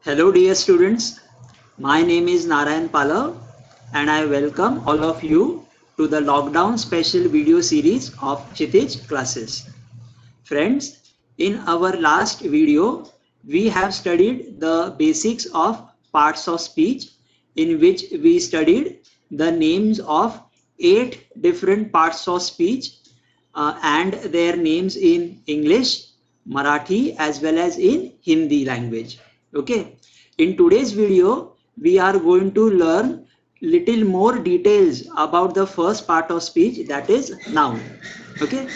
Hello dear students, my name is Narayan Palav and I welcome all of you to the lockdown special video series of Chitij classes. Friends, in our last video, we have studied the basics of parts of speech in which we studied the names of 8 different parts of speech and their names in English, Marathi as well as in Hindi language. Okay. In today's video, we are going to learn little more details about the first part of speech, that is noun. Okay.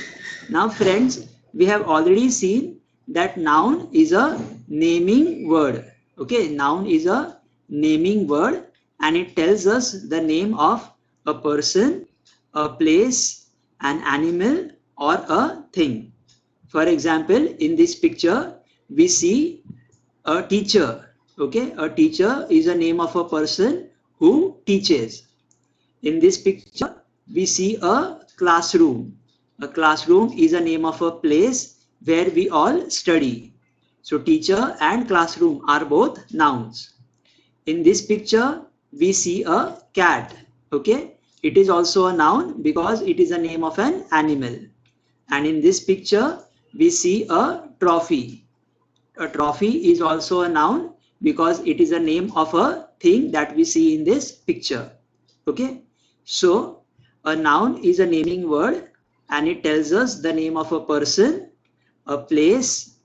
Now friends, we have already seen that noun is a naming word. Okay, noun is a naming word and it tells us the name of a person, a place, an animal or a thing. For example, in this picture, we see a teacher. Okay, a teacher is a name of a person who teaches. In this picture, we see a classroom. A classroom is a name of a place where we all study. So teacher and classroom are both nouns. In this picture, we see a cat. Okay, it is also a noun because it is a name of an animal. And in this picture, we see a trophy. A trophy is also a noun because it is a name of a thing that we see in this picture. Okay, so a noun is a naming word and it tells us the name of a person, a place,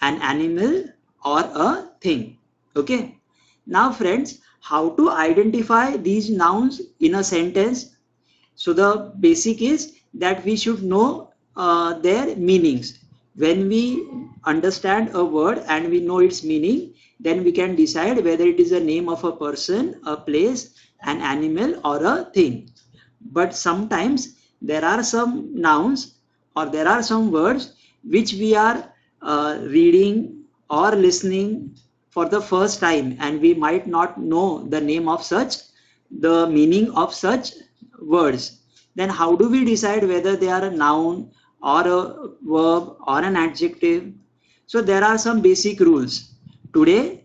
an animal or a thing. Okay, now friends, how to identify these nouns in a sentence? So the basic is that we should know their meanings. When we understand a word and we know its meaning, then we can decide whether it is a name of a person, a place, an animal or a thing. But sometimes there are some nouns or there are some words which we are reading or listening for the first time and we might not know the name of such, the meaning of such words. Then how do we decide whether they are a noun or a verb or an adjective? So there are some basic rules. Today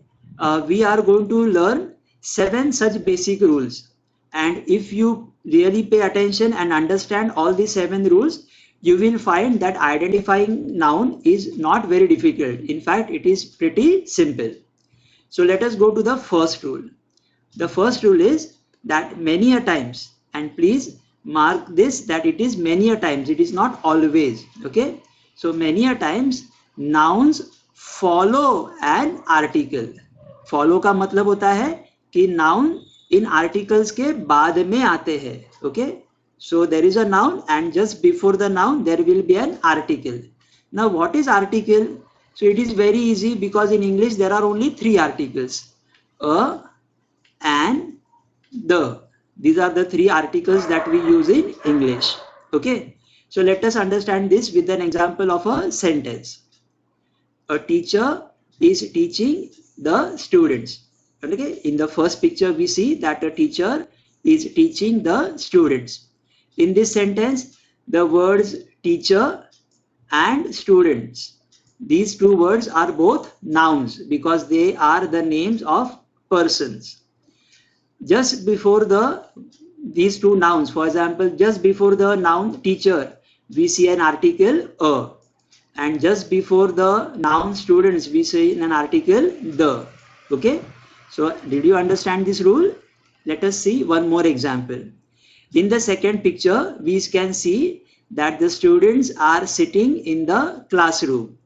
we are going to learn 7 such basic rules, and if you really pay attention and understand all these 7 rules, you will find that identifying noun is not very difficult. In fact, it is pretty simple. So let us go to the first rule. The first rule is that many a times, and please mark this that it is many a times, it is not always. Okay, so many a times nouns follow an article. Follow का मतलब होता है कि noun इन articles के बाद में आते हैं. Okay, so there is a noun and just before the noun there will be an article. Now what is article? So it is very easy because in English there are only 3 articles: a, and, the. These are the 3 articles that we use in English. Okay, so let us understand this with an example of a sentence. A teacher is teaching the students. Okay, in the first picture we see that a teacher is teaching the students. In this sentence, the words teacher and students, these 2 words are both nouns because they are the names of persons. Just before these 2 nouns, for example, just before the noun teacher, we see an article a, and just before the noun students, we see an article the. Okay, so did you understand this rule? Let us see one more example. In the second picture, we can see that the students are sitting in the classroom.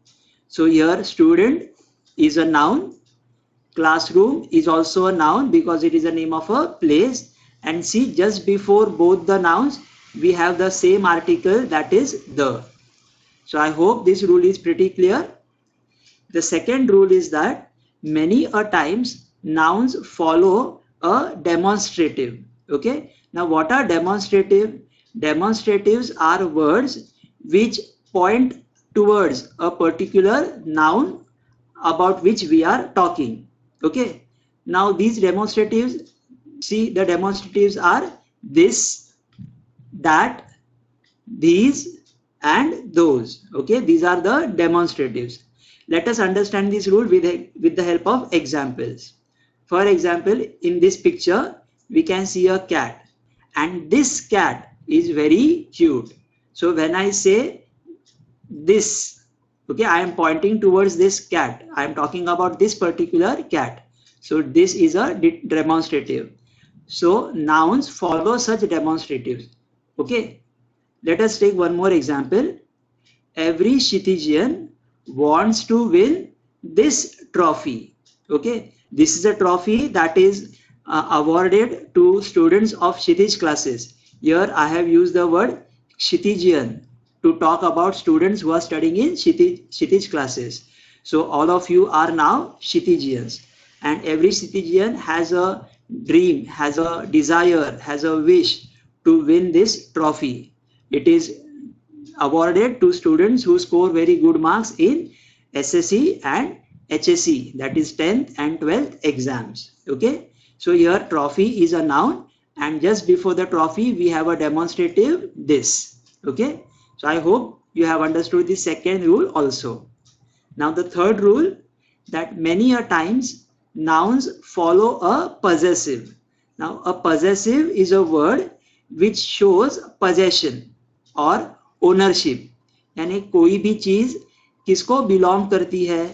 So here student is a noun. Classroom is also a noun because it is the name of a place, and see, just before both the nouns we have the same article, that is the. So I hope this rule is pretty clear. The second rule is that many a times nouns follow a demonstrative. Okay, now what are demonstrative? Demonstratives are words which point towards a particular noun about which we are talking. Okay, now these demonstratives, see, the demonstratives are this, that, these and those. Okay, these are the demonstratives. Let us understand this rule with the help of examples. For example, in this picture, we can see a cat, and this cat is very cute. So when I say this, okay, I am pointing towards this cat. I am talking about this particular cat. So this is a demonstrative. So nouns follow such demonstratives. Okay, let us take one more example. Every Kshitijian wants to win this trophy. Okay, this is a trophy that is awarded to students of Kshitij classes. Here I have used the word Kshitijian to talk about students who are studying in Kshitij classes. So all of you are now Kshitijians, and every Kshitijian has a dream, has a desire, has a wish to win this trophy. It is awarded to students who score very good marks in SSC and HSC, that is 10th and 12th exams. Okay, so here trophy is a noun, and just before the trophy we have a demonstrative this. Okay, so I hope you have understood the second rule also. Now the third rule, that many a times nouns follow a possessive. Now a possessive is a word which shows possession or ownership, यानी कोई भी चीज किसको belong करती है,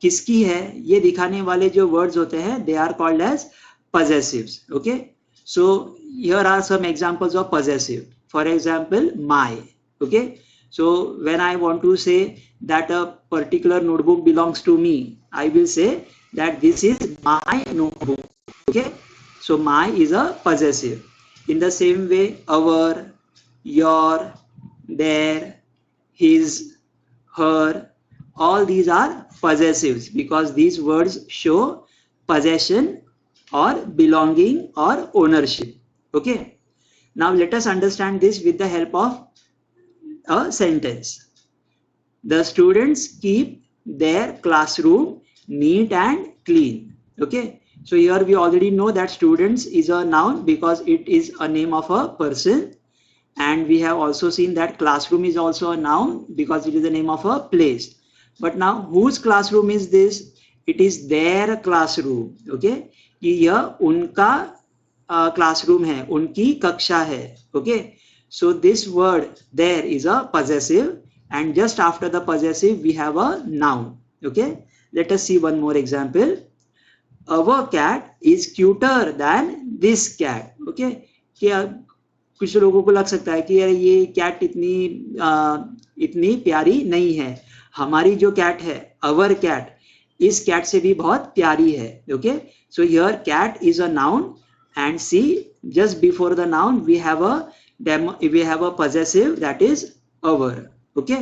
किसकी है, ये दिखाने वाले जो वर्ड्स होते हैं, they are called as possessives. Okay, so here are some examples of possessive. For example, my. Okay, so when I want to say that a particular notebook belongs to me, I will say that this is my notebook. Okay, so my is a possessive. In the same way, our, your, their, his, her, all these are possessives because these words show possession or belonging or ownership. Okay, now let us understand this with the help of a sentence. The students keep their classroom neat and clean. Okay, so here we already know that students is a noun because it is a name of a person. And we have also seen that classroom is also a noun because it is the name of a place. But now whose classroom is this? It is their classroom. Okay, यह उनका classroom है, उनकी कक्षा है. Okay, so this word there is a possessive, and just after the possessive we have a noun. Okay, let us see one more example. Our cat is cuter than this cat. Okay, क्या कुछ लोगों को लग सकता है कि यार ये कैट इतनी प्यारी नहीं है, हमारी जो कैट है, अवर कैट, इस कैट से भी बहुत प्यारी है. Okay, so here cat is a noun, and see just before the noun we have a possessive that is our. Okay,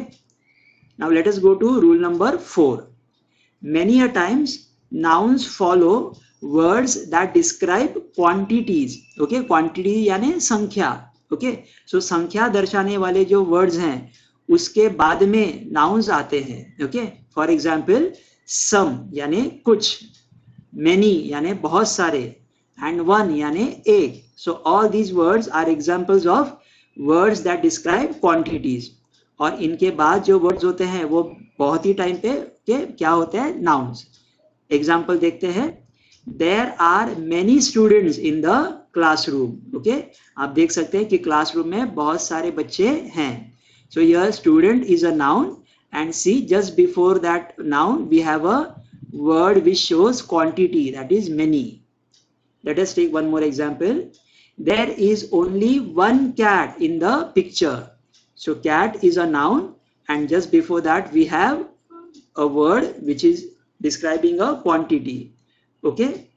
now let us go to rule number 4. Many a times nouns follow words that describe quantities. Okay, quantity यानी संख्या. Okay, so संख्या दर्शाने वाले जो words हैं उसके बाद में nouns आते हैं. Okay, for example, some यानी कुछ, many यानी बहुत सारे, and one यानी एक. So all these words are examples of words that describe quantities. और इनके बाद जो words होते हैं वो बहुत ही टाइम पे क्या होते हैं, nouns. एग्जाम्पल देखते हैं. There are many students in the classroom. Okay, आप देख सकते हैं कि क्लासरूम में बहुत सारे बच्चे हैं. So here student is a noun, and see just before that noun we have a word which shows quantity, that is many. Let us take one more example. There is only one cat in the picture. So cat is a noun, and just before that we have a word which is describing a quantity. Okay,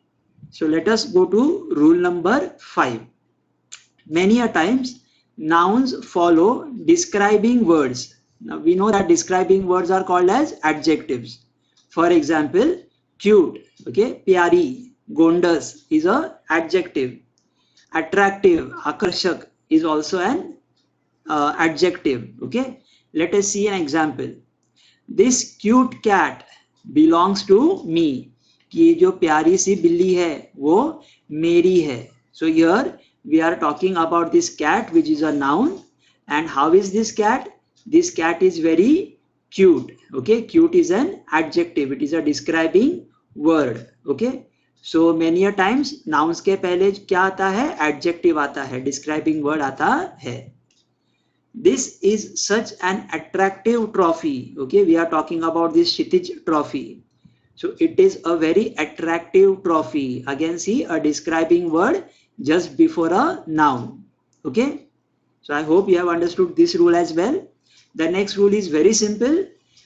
so let us go to rule number 5. Many a times nouns follow describing words. Now we know that describing words are called as adjectives. For example, cute, okay, pyari, gondas is a adjective. Attractive, akarshak is also an adjective. Okay, let us see an example. This cute cat belongs to me. ये जो प्यारी सी बिल्ली है वो मेरी है. So here we are talking about this cat which is a noun. And how is this cat? This cat is very cute. Okay, cute is an adjective, it is a describing word. Okay, so many a times nouns के पहले क्या आता है, adjective आता है, describing word आता है. This is such an attractive trophy. Okay, we are talking about this Kshitij trophy. So it is a very attractive trophy. Again, see a describing word just before a noun. Okay, so I hope you have understood this rule as well. The next rule is very simple.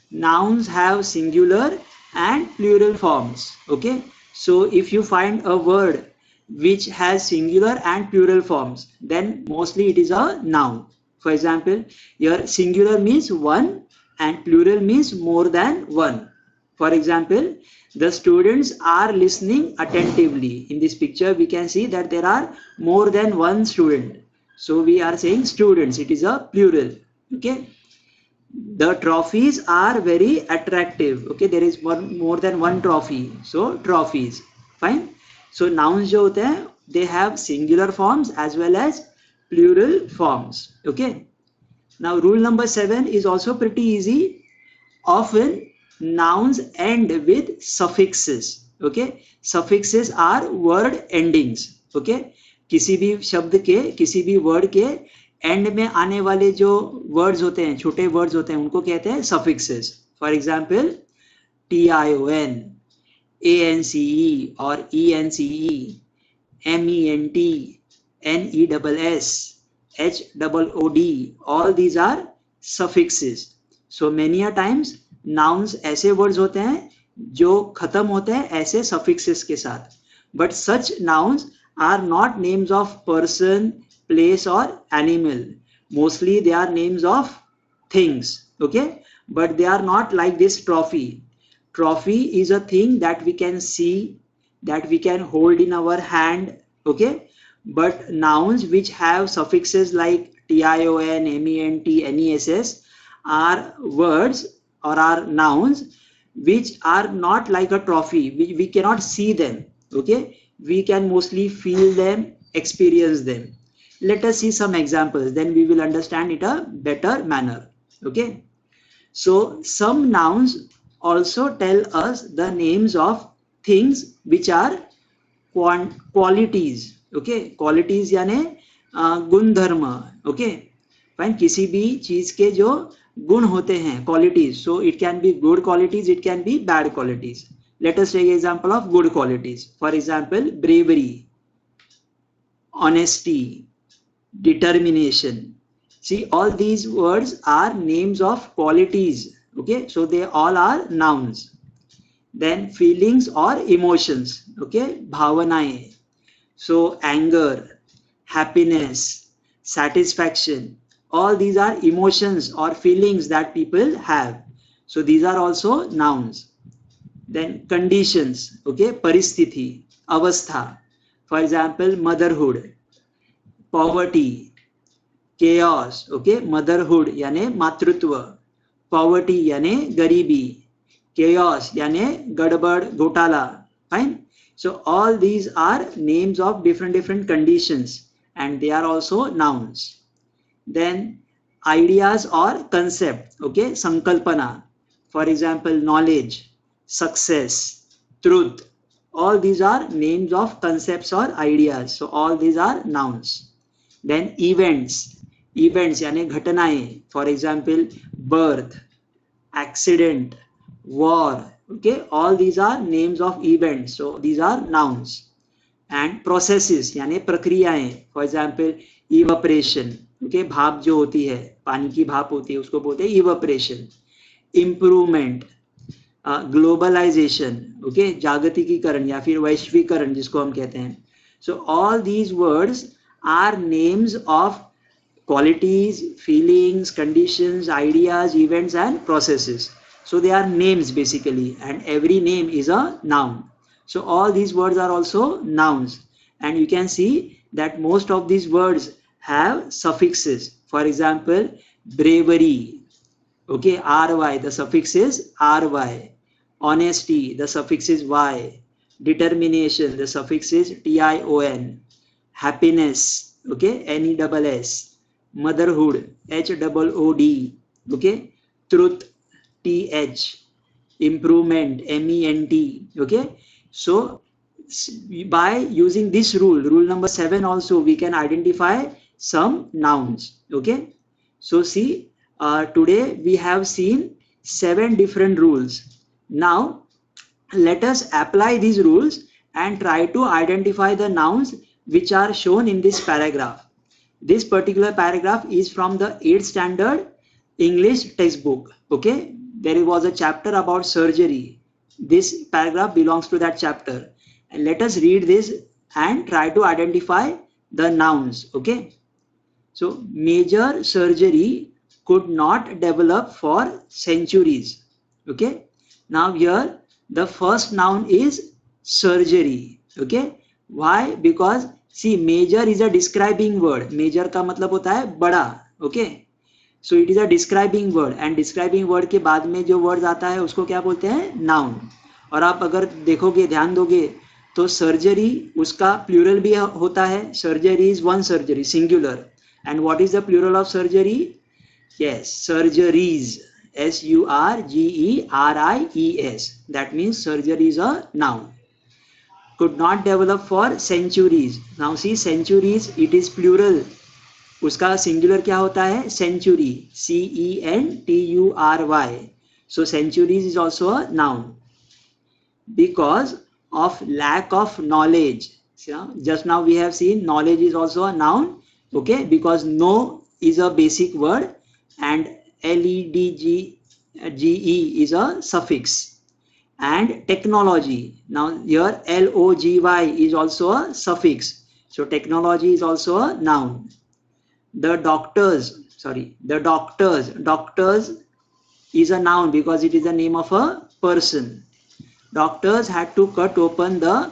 Nouns have singular and plural forms. Okay, so if you find a word which has singular and plural forms, then mostly it is a noun. For example, here singular means one and plural means more than one. For example, the students are listening attentively. In this picture, we can see that there are more than one student. So we are saying students, it is a plural. Okay. The trophies are very attractive. Okay, there is more than one trophy. So trophies. Fine. So nouns जो होते हैं, they have singular forms as well as plural forms. Okay. Now rule number 7 is also pretty easy. Often nouns end with suffixes. Okay, suffixes are word endings. Okay, किसी भी शब्द के, किसी भी word के एंड में आने वाले जो वर्ड्स होते हैं, छोटे वर्ड्स होते हैं, उनको कहते हैं suffixes. For example, TION, ANCE और ENCE, MENT, NESS, HOOD, all these are suffixes. So many a times nouns ऐसे words होते हैं जो खत्म होते हैं ऐसे suffixes के साथ. But such nouns are not names of person, place or animal. Mostly they are names of things. Okay, but they are not like this trophy. Trophy is a thing that we can see, that we can hold in our hand. Okay, but nouns which have suffixes like TION, MENT, NESS are words or are nouns which are not like a trophy. We cannot see them. Okay, we can mostly feel them, experience them. Let us see some examples, then we will understand it a better manner. Okay, so some nouns also tell us the names of things which are qualities. Okay, qualities यानी गुण धर्म. Okay, fine, किसी भी चीज के जो गुण होते हैं, qualities. So it can be good qualities, it can be bad qualities. Let us take example of good qualities. For example, bravery, honesty, determination. See, all these words are names of qualities. Okay, so they all are nouns. Then feelings or emotions. Okay, bhavanaएं. So anger, happiness, satisfaction, all these are emotions or feelings that people have. So these are also nouns. Then conditions. Okay, paristhiti, avastha. For example, motherhood, poverty, chaos. Okay, motherhood यानी मातृत्व, poverty यानी गरीबी, chaos यानी गड़बड़, घोटाला. Fine. So all these are names of different conditions and they are also nouns. Then ideas or concept. Okay, sankalpana. For example, knowledge, success, truth. All these are names of concepts or ideas. So all these are nouns. Then events. Events यानी घटनाएं. For example, birth, accident, war. Okay, all these are names of events. So these are nouns. And processes यानी प्रक्रियाएं. For example, evaporation. Okay, भाप जो होती है, पानी की भाप होती है, उसको बोलते हैं evaporation. Improvement, globalisation. ओके, जागतिकीकरण या फिर वैश्वीकरण जिसको हम कहते हैं. So all these words are names of qualities, feelings, conditions, ideas, events and processes. So they are names basically, and every name is a noun. So all these words are also nouns, and you can see that most of these words have suffixes. For example, bravery. Okay, ry, the suffix is ry. Honesty, the suffix is y. Determination, the suffix is tion. Happiness, okay, ness. Motherhood, hood. Okay, truth, improvement, MENT. Okay, so by using this rule number 7 also, we can identify some nouns. Okay, so see, today we have seen 7 different rules. Now let us apply these rules and try to identify the nouns which are shown in this paragraph. This particular paragraph is from the 8th standard English textbook. Okay, there was a chapter about surgery. This paragraph belongs to that chapter. And let us read this and try to identify the nouns. Okay, so major surgery could not develop for centuries. Okay, now here the first noun is surgery. Okay, why? Because see, major is a describing word. Major का मतलब होता है बड़ा. Okay, so it is a describing word, and describing word के बाद में जो words आता है उसको क्या बोलते हैं? noun. और आप अगर देखोगे, ध्यान दोगे, तो सर्जरी उसका प्लूरल भी होता है. Surgery is one surgery, singular. And what is the plural of surgery? Yes, surgeries. SURGERIES. That means surgery is a noun. Could not develop for centuries. Now see, centuries, it is plural. उसका singular क्या होता है? century. CENTURY. So centuries is also a noun. Because of lack of knowledge. Just now we have seen knowledge is also a noun. Okay, because know is a basic word and LEDGE is a suffix. And technology, now here LOGY is also a suffix. So technology is also a noun. Doctors is a noun because it is the name of a person. Doctors had to cut open the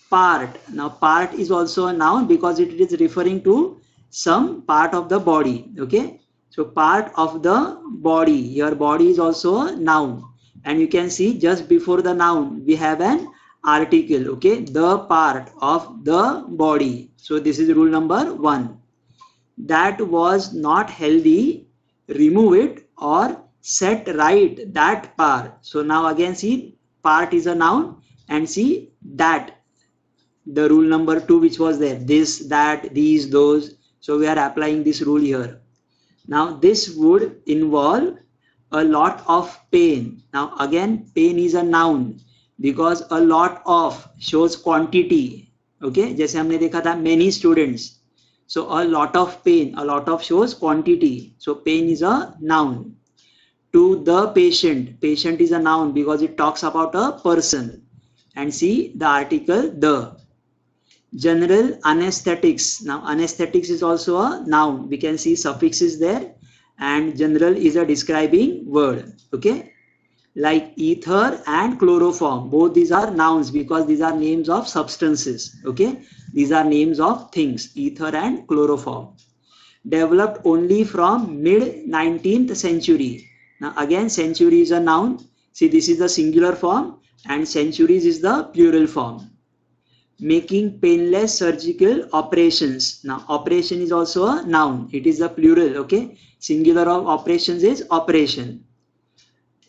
part. Now part is also a noun because it is referring to some part of the body. Okay, so part of the body, your body is also a noun. And you can see just before the noun we have an article. Okay, the part of the body. So this is rule number 1. That was not healthy, remove it or set right that part. So now again see, part is a noun, and see that, the rule number 2 which was there, this, that, these, those. So we are applying this rule here. Now this would involve a lot of pain. Now again, pain is a noun because a lot of shows quantity. Okay, जैसे हमने देखा था many students. So a lot of pain, a lot of shows quantity. So pain is a noun. To the patient, patient is a noun because it talks about a person. And see the article the. General anesthetics. Now anesthetics is also a noun. We can see suffix is there, and general is a describing word. Okay, like ether and chloroform, both these are nouns because these are names of substances. Okay, these are names of things, ether and chloroform. Developed only from mid 19th century. Now again, century is a noun. See, this is the singular form and centuries is the plural form. Making painless surgical operations. Now operation is also a noun. It is the plural. Okay, singular of operations is operation.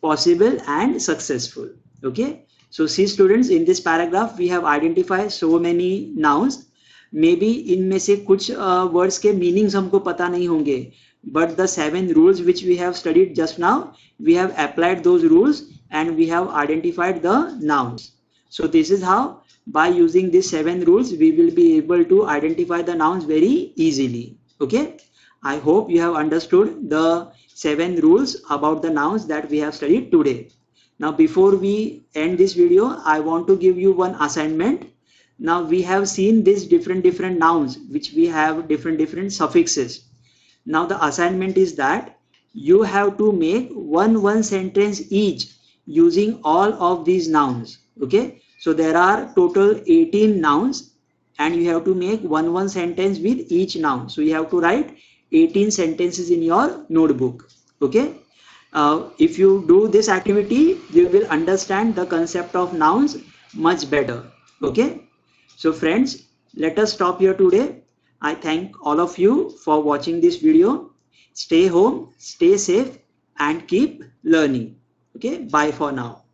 Possible and successful. Okay, so see students, in this paragraph we have identified so many nouns. Maybe इनमें से कुछ words के meanings हमको पता नहीं होंगे, but the 7 rules which we have studied just now, we have applied those rules and we have identified the nouns. So this is how, by using these 7 rules, we will be able to identify the nouns very easily. Okay, I hope you have understood the 7 rules about the nouns that we have studied today. Now before we end this video, I want to give you one assignment. Now we have seen these different nouns which we have different suffixes. Now the assignment is that you have to make one sentence each using all of these nouns. Okay, so there are total 18 nouns and you have to make one sentence with each noun. So you have to write 18 sentences in your notebook. Okay, if you do this activity, you will understand the concept of nouns much better. Okay, so friends, let us stop here today. I thank all of you for watching this video. Stay home, stay safe and keep learning. Okay, bye for now.